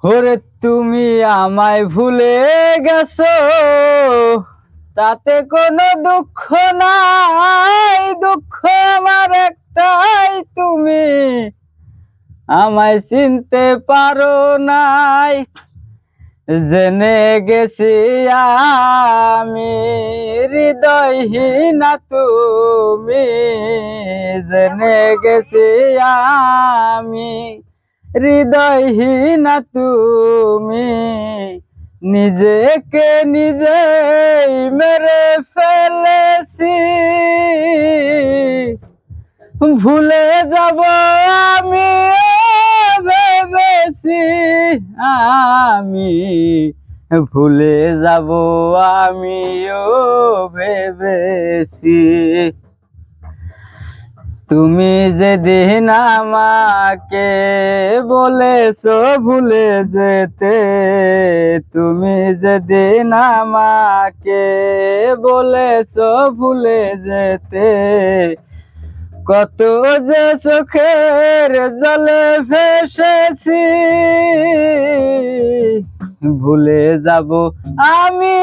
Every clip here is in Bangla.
ওরে তুমি আমায় ভুলে গেছো, তাতে কোনো দুঃখ নাই। দুঃখ আমার একটাই, তুমি আমায় চিনতে পারো নাই। জেনে গেছি আমি হৃদয়হীনা, তুমি জেনে গেছি আমি হৃদয়হীনা। তুমি নিজেকে নিজেই মেরে ফেলেছি। ভুলে যাব আমি ভেবেছি, আমি ভুলে যাব আমিও ভেবেছি। তুমি যেদিন আমাকে বলেছো ভুলে যেতে, তুমি যেদিন আমাকে বলেছো ভুলে যেতে, কত যে চোখের জলে ভেসেছি। ভুলে যাব আমি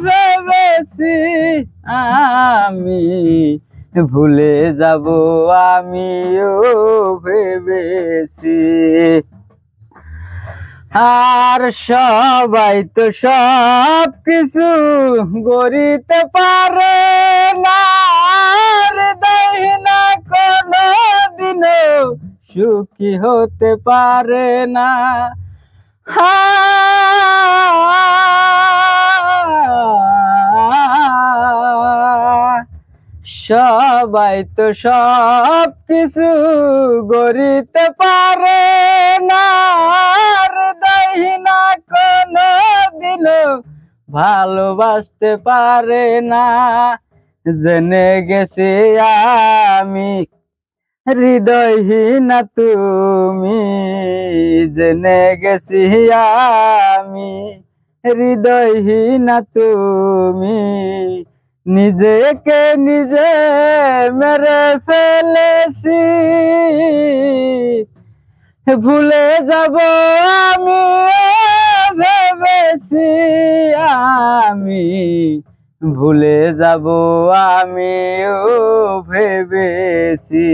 ভেবেছি, আমি ভুলে যাব আমিও ভেবেছি। আর সবাই তো সব কিছু গড়িতে পারে না, হৃদয়হীনা কোনো দিনও সুখী হতে পারে না। সবাই তো সব কিছু গড়িতে পারে না, হৃদয়হীনা কোনো দিনও ভালোবাসতে পারে না। জেনে গেছি আমি হৃদয়হীনা, তুমি জেনে গেছি আমি হৃদয়হীনা। তুমি নিজেকে নিজে মেরে ফেলেছি। ভুলে যাব আমি ভেবেছি, আমি ভুলে যাব আমিও ভেবেছি।